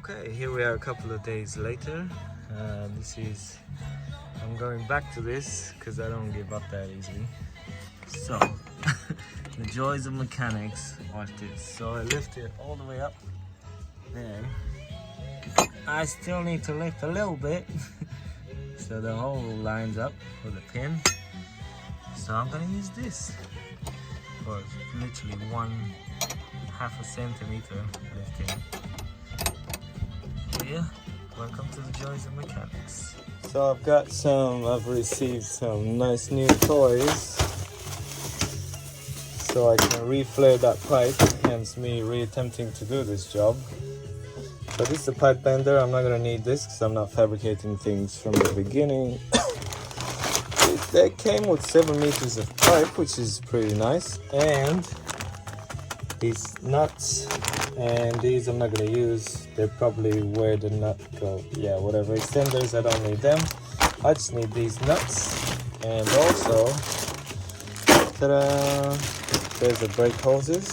Okay, here we are a couple of days later. I'm going back to this because I don't give up that easily. So, the joys of mechanics. Watch this. So I lift it all the way up there. I still need to lift a little bit so the hole lines up with the pin. So I'm gonna use this for literally 1/2 centimeter lifting. Yeah, welcome to the joys of mechanics. So I've received some nice new toys so I can reflare that pipe, hence me reattempting to do this job. So this is a pipe bender. I'm not gonna need this because I'm not fabricating things from the beginning. They came with 7 meters of pipe, which is pretty nice, and these nuts, and these I'm not going to use. They're probably where the nut go. Yeah, whatever. Extenders, I don't need them. I just need these nuts, and also ta-da, there's the brake hoses,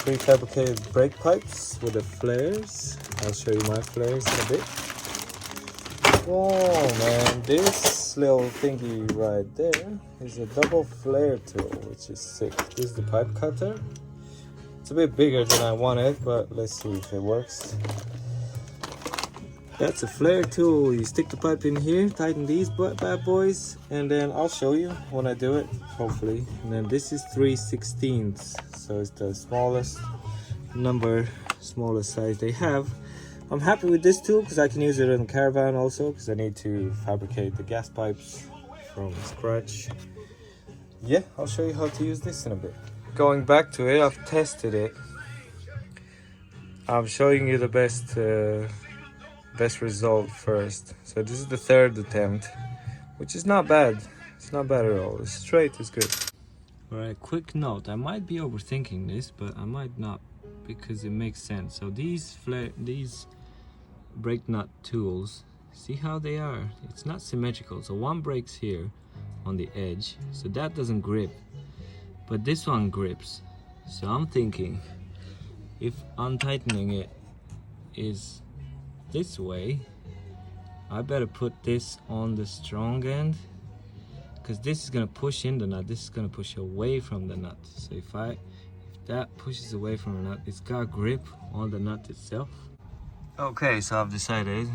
prefabricated brake pipes with the flares. I'll show you my flares in a bit. Oh man, this little thingy right there is a double flare tool, which is sick. This is the pipe cutter. It's a bit bigger than I wanted, but let's see if it works. That's a flare tool. You stick the pipe in here, tighten these bad boys, and then I'll show you when I do it, hopefully. And then this is 3/16, so it's the smallest size they have. I'm happy with this tool because I can use it in the caravan also, because I need to fabricate the gas pipes from scratch. Yeah, I'll show you how to use this in a bit. Going back to it, I've tested it. I'm showing you the best result first. So this is the 3rd attempt, which is not bad. It's not bad at all. It's straight, it's good. Alright, quick note. I might be overthinking this, but I might not, because it makes sense. So these brake nut tools, see how they are? It's not symmetrical. So one breaks here on the edge, so that doesn't grip, but this one grips. So I'm thinking, if untightening it is this way, I better put this on the strong end, because this is gonna push in the nut, this is gonna push away from the nut. So if that pushes away from the nut, it's got grip on the nut itself. Okay, so I've decided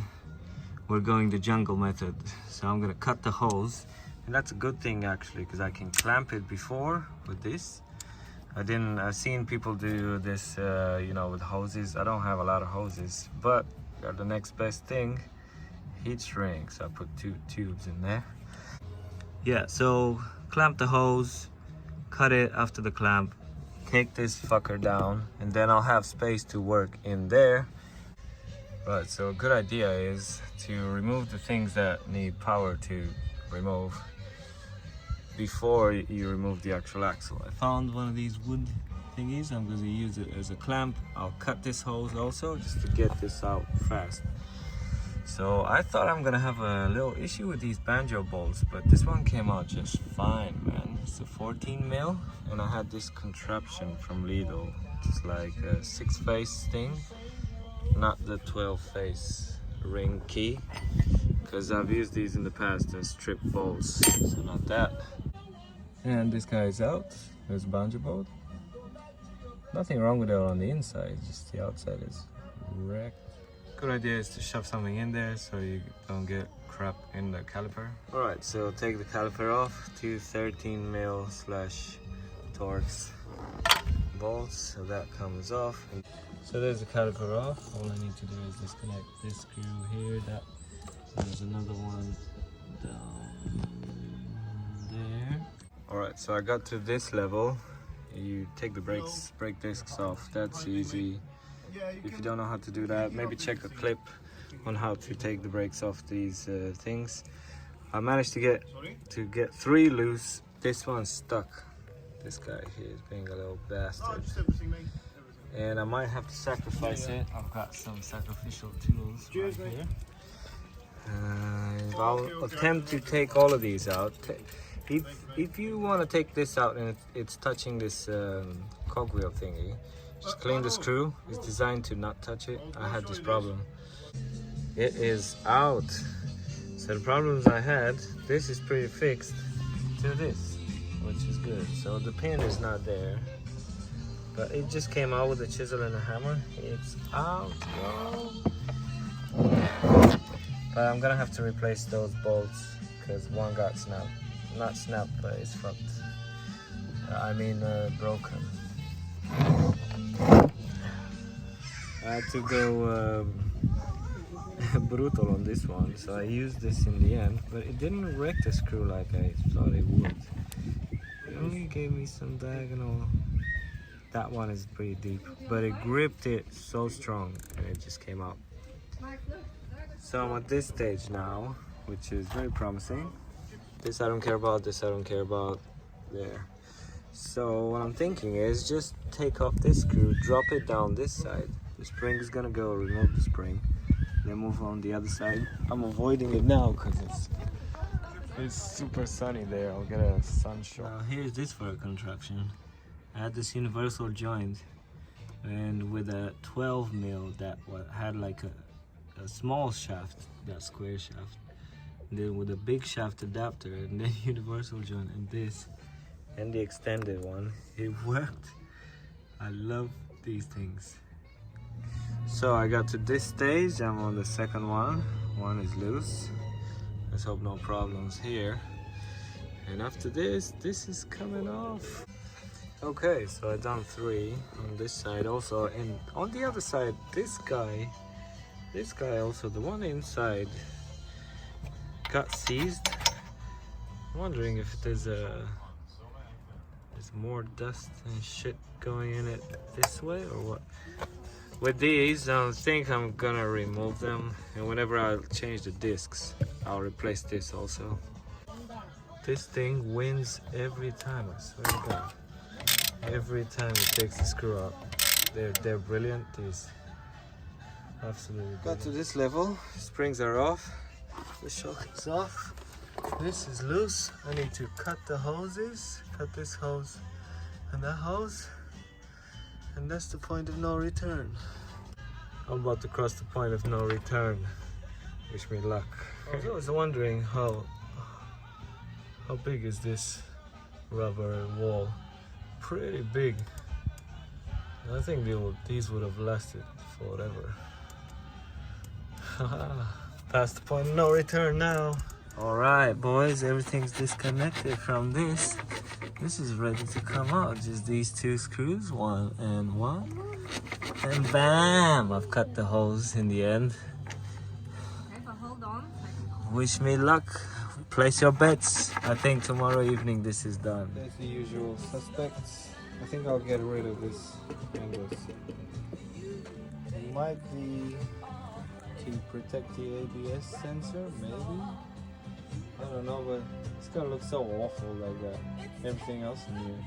we're going the jungle method. So I'm gonna cut the hose, and that's a good thing actually, because I can clamp it before with this. I've seen people do this, you know, with hoses. I don't have a lot of hoses, but got the next best thing, heat shrink. So I put 2 tubes in there. Yeah, so clamp the hose, cut it after the clamp, take this fucker down, and then I'll have space to work in there. Right, so a good idea is to remove the things that need power to remove before you remove the actual axle. I found one of these wood thingies. I'm going to use it as a clamp. I'll cut this hose also just to get this out fast. So I thought I'm going to have a little issue with these banjo bolts, but this one came out just fine, man. It's a 14 mil, and I had this contraption from Lidl, just like a 6-face thing. Not the 12-face ring key, because I've used these in the past as strip bolts, so not that. And this guy is out. There's a banjo bolt. Nothing wrong with it on the inside, just the outside is wrecked. Good idea is to shove something in there so you don't get crap in the caliper. Alright, so take the caliper off, 2 13 mil / Torx bolts, so that comes off. So there's the caliper off. All I need to do is disconnect this screw here. There's another one down there. Alright, so I got to this level. You take the brake discs off. That's easy. If you don't know how to do that, maybe check a clip on how to take the brakes off these things. I managed to get 3 loose. This one's stuck. This guy here is being a little bastard. And I might have to sacrifice it. I've got some sacrificial tools right here. I'll attempt to take all of these out. If you want to take this out and it's touching this cogwheel thingy, Just clean the screw. It's designed to not touch it. I had this problem. It is out. So the problems I had, this is pretty fixed to this, which is good. So the pin is not there, but it just came out with a chisel and a hammer. It's out, yo. But I'm gonna have to replace those bolts because one got snapped. Not snapped, but it's fucked. I mean broken. I had to go brutal on this one, so I used this in the end, but it didn't wreck the screw like I thought it would. It only gave me some diagonal. That one is pretty deep, but it gripped it so strong and it just came out. So I'm at this stage now, which is very promising. This I don't care about, this I don't care about, there. So what I'm thinking is just take off this screw, drop it down this side. The spring is gonna go, remove the spring, then move on the other side. I'm avoiding it now because it's super sunny there. I'll get a sunshine. Now here's this for a contraption. I had this universal joint and with a 12 mil that had like a small shaft, that square shaft, and then with a big shaft adapter and then universal joint and this and the extended one. It worked. I love these things. So I got to this stage, I'm on the second one. One is loose. Let's hope no problems here. And after this is coming off. Okay, so I done 3 on this side also, and on the other side, this guy also, the one inside, got seized. I'm wondering if there's more dust and shit going in it this way or what. With these, I think I'm gonna remove them, and whenever I change the discs, I'll replace this also. This thing wins every time, I swear to God. Every time it takes the screw out. They're brilliant, these. Absolutely brilliant. Got to this level, springs are off, the shock is off, this is loose. I need to cut the hoses, cut this hose and that hose, and that's the point of no return. I'm about to cross the point of no return. Wish me luck. I was wondering how big is this rubber wall? Pretty big. I think these would have lasted forever. Past the point of no return now. Alright boys, everything's disconnected from this. This is ready to come out. Just these 2 screws, 1 and 1. And bam! I've cut the hose in the end. Wish me luck. Place your bets. I think tomorrow evening this is done. There's the usual suspects. I think I'll get rid of this canvas. It might be to protect the ABS sensor, maybe? I don't know, but it's gonna look so awful like that. Everything else in here.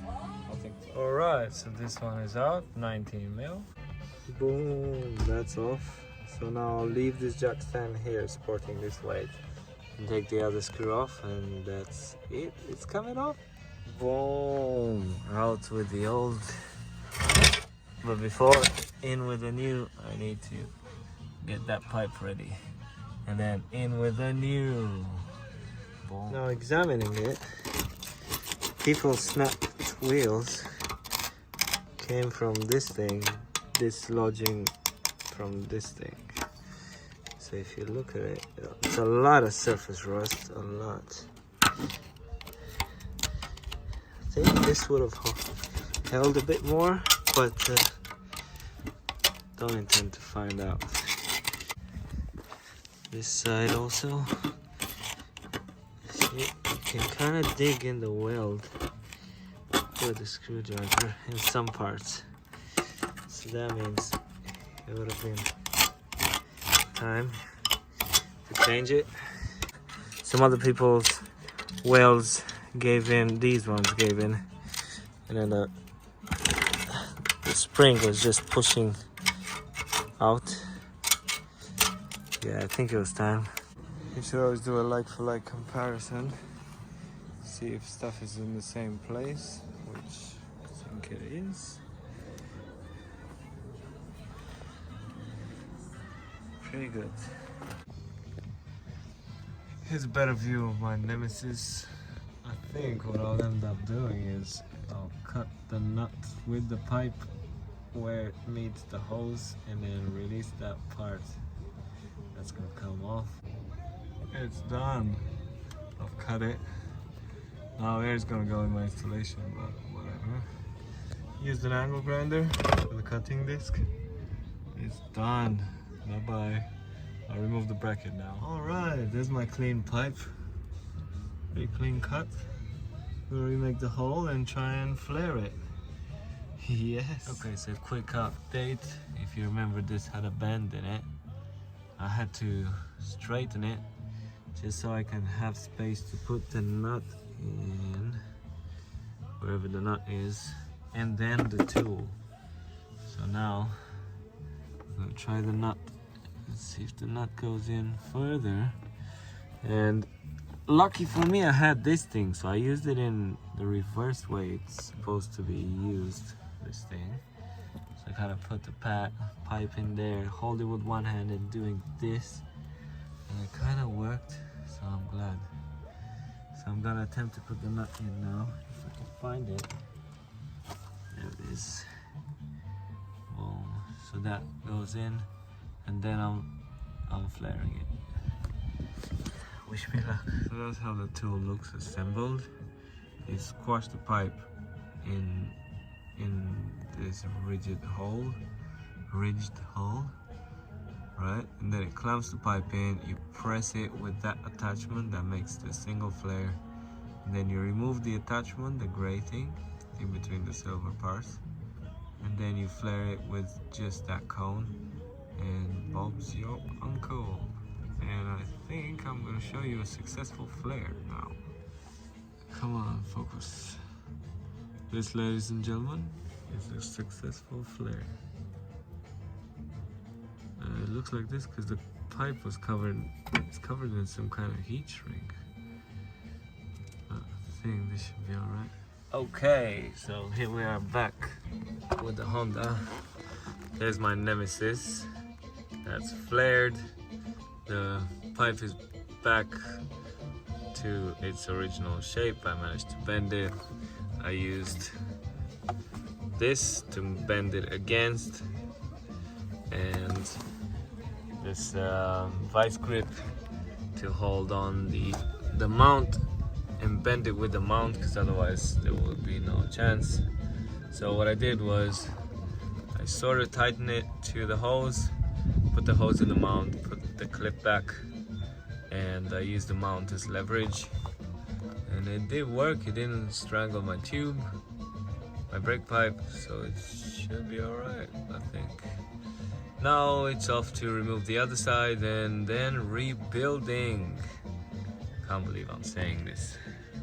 I think. Alright, so this one is out, 19 mil. Boom, that's off. So now I'll leave this jack stand here supporting this weight and take the other screw off, and that's it. It's coming off. Boom, out with the old. But before, in with the new, I need to get that pipe ready. And then in with the new. Boom. Now examining it, people snapped wheels came from this thing, dislodging from this thing. So if you look at it, it's a lot of surface rust, a lot. I think this would have held a bit more, but don't intend to find out. This side also, see, you can kind of dig in the weld with a screwdriver in some parts. So that means it would have been time to change it. Some other people's welds gave in, these ones gave in, and then the spring was just pushing out. Yeah, I think it was time. You should always do a like-for-like comparison. See if stuff is in the same place, which in think it is. Pretty good. Here's a better view of my Nemesis. I think what I'll end up doing is I'll cut the nut with the pipe where it meets the hose and then release that part that's gonna come off. It's done. I've cut it. Now air's gonna go in my installation, but whatever. Used an angle grinder for the cutting disc. It's done. Bye bye. I'll remove the bracket now. Alright, there's my clean pipe. Pretty clean cut. We'll remake the hole and try and flare it. Yes. Okay, so quick update. If you remember, this had a bend in it. I had to straighten it just so I can have space to put the nut in wherever the nut is, and then the tool. So now I'm gonna try the nut. Let's see if the nut goes in further. And lucky for me, I had this thing, so I used it in the reverse way it's supposed to be used, this thing. So I kind of put the pipe in there, hold it with one hand and doing this, and it kind of worked, so I'm glad. So I'm gonna attempt to put the nut in now, if I can find it. There it is. Boom. So that goes in, and then I'm flaring it. Wish me luck. So that's how the tool looks assembled. You squash the pipe in this ridged hole, right? And then it clamps the pipe in. You press it with that attachment that makes the single flare. And then you remove the attachment, the gray thing, in between the silver parts. And then you flare it with just that cone. And Bob's your uncle. And I think I'm gonna show you a successful flare now. Come on, focus. This, ladies and gentlemen, is a successful flare. It looks like this because the pipe was covered. It's covered in some kind of heat shrink. I think this should be all right. Okay, so here we are back with the Honda. There's my Nemesis. That's flared. The pipe is back to its original shape. I managed to bend it. I used this to bend it against, and this vice grip to hold on the mount and bend it with the mount, because otherwise there would be no chance. So what I did was I sort of tightened it to the hose, put the hose in the mount, put the clip back, and I used the mount as leverage, and it did work. It didn't strangle my tube, my brake pipe, so it should be alright, I think. Now it's off to remove the other side and then rebuilding. Can't believe I'm saying this.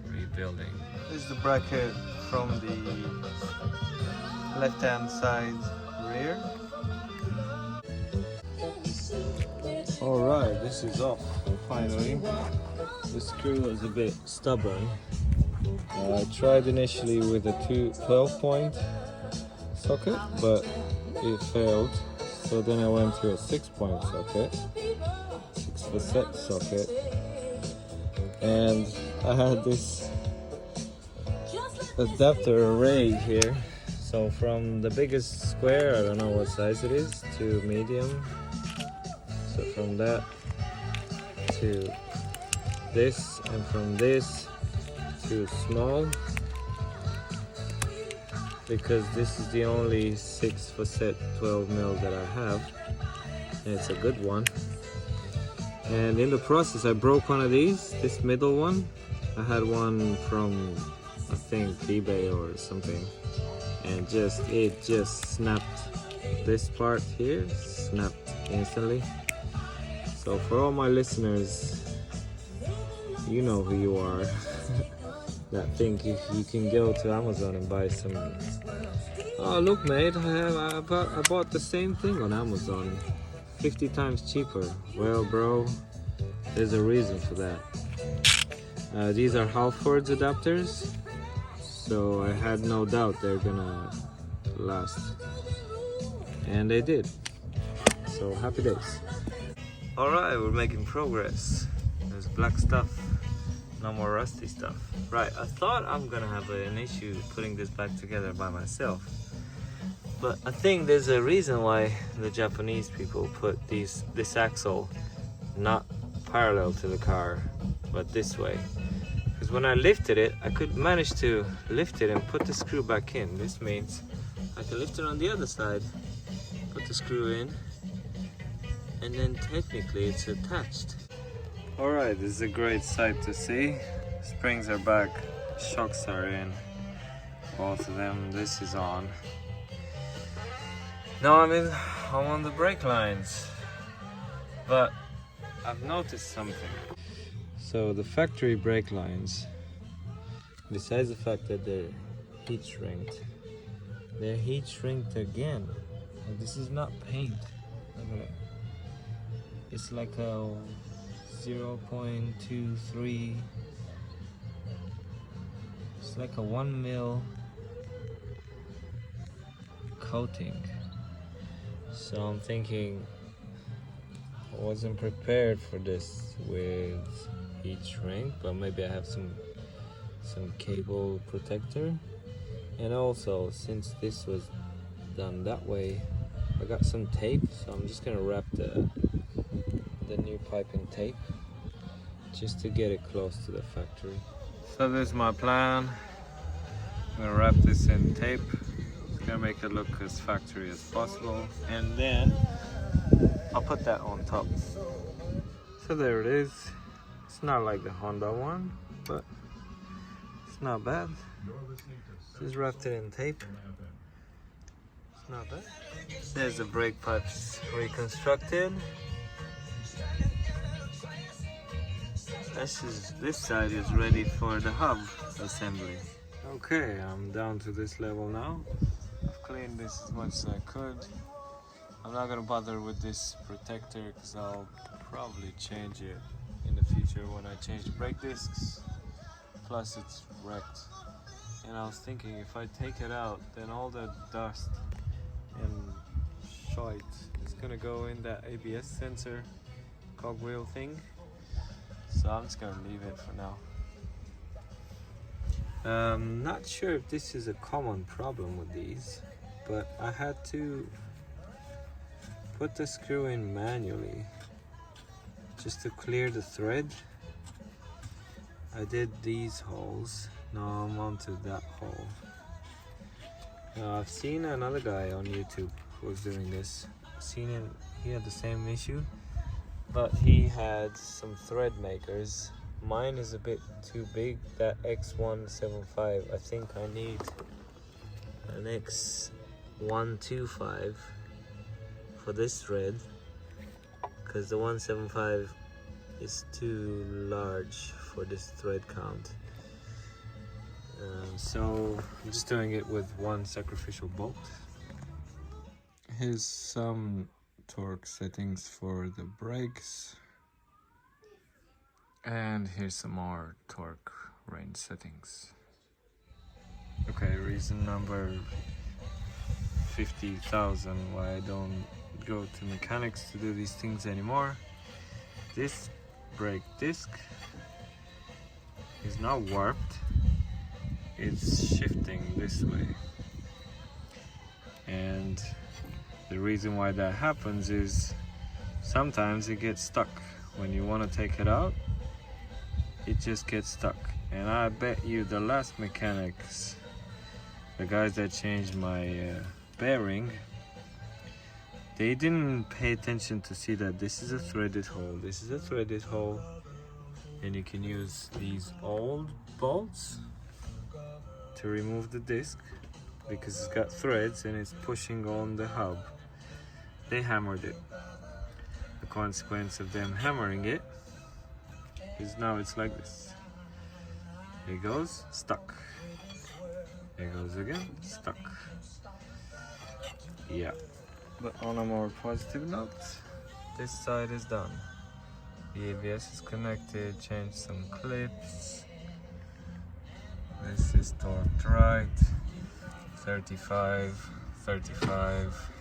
Rebuilding. This is the bracket from the left-hand side rear. Alright, this is off finally. The screw was a bit stubborn. I tried initially with a 12-point socket, but it failed. So then I went to a 6-point socket, 6-facet socket, and I had this adapter array here. So from the biggest square, I don't know what size it is, to medium. So from that to this, and from this to small, because this is the only 6-facet 12mm that I have, and it's a good one. And in the process I broke one of these, this middle one. I had one from, I think, eBay or something, and it just snapped. This part here snapped instantly. So for all my listeners, you know who you are, that think if you can go to Amazon and buy some. Oh look mate, I bought the same thing on Amazon, 50 times cheaper. Well bro, there's a reason for that. These are Halfords adapters, So I had no doubt they're gonna last, and they did. So happy days. All right, we're making progress. There's black stuff, no more rusty stuff. Right, I thought I'm gonna have an issue putting this back together by myself, but I think there's a reason why the Japanese people put this axle not parallel to the car, but this way. Because when I lifted it, I could manage to lift it and put the screw back in. This means I can lift it on the other side, put the screw in, and then technically it's attached. Alright, this is a great sight to see. Springs are back, shocks are in, both of them. This is on. Now I'm on the brake lines, but I've noticed something. So the factory brake lines, besides the fact that they're heat shrinked, they're heat shrinked again. And this is not paint. Look at it. It's like a 0.23. It's like a 1 mil coating. So I'm thinking I wasn't prepared for this with heat shrink, but maybe I have some cable protector. And also, since this was done that way, I got some tape, so I'm just gonna wrap the new pipe in tape just to get it close to the factory. So this is my plan. I'm gonna wrap this in tape. It's gonna make it look as factory as possible, and then I'll put that on top. So there it is. It's not like the Honda one, but it's not bad. Just wrapped it in tape. It's not bad. There's the brake pipes reconstructed. This side is ready for the hub assembly. Okay, I'm down to this level now. I've cleaned this as much as I could. I'm not gonna bother with this protector because I'll probably change it in the future when I change the brake discs. Plus it's wrecked. And I was thinking if I take it out, then all the dust and shite is gonna go in that ABS sensor cogwheel thing. So I'm just gonna leave it for now. Not sure if this is a common problem with these, but I had to put the screw in manually just to clear the thread. I did these holes. Now I'm onto that hole. I've seen another guy on YouTube who was doing this. Seen him, he had the same issue, but he had some thread makers. Mine is a bit too big, that X175. I think I need an X125 for this thread, because the 175 is too large for this thread count. So I'm just doing it with one sacrificial bolt. Here's some torque settings for the brakes, and here's some more torque range settings. Okay, reason number 50,000 why I don't go to mechanics to do these things anymore. This brake disc is not warped, it's shifting this way, and the reason why that happens is sometimes it gets stuck. When you want to take it out, it just gets stuck. And I bet you the last mechanics, the guys that changed my bearing, they didn't pay attention to see that this is a threaded hole, this is a threaded hole, and you can use these old bolts to remove the disc because it's got threads and it's pushing on the hub. They hammered it. The consequence of them hammering it is now it's like this. It goes, stuck. It goes again, stuck. Yeah. But on a more positive note, this side is done. The ABS is connected, changed some clips. This is torqued right. 35, 35,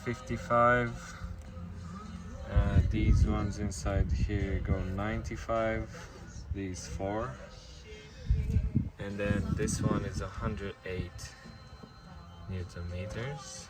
55. These ones inside here go 95. These 4. And then this one is 108 Newton meters.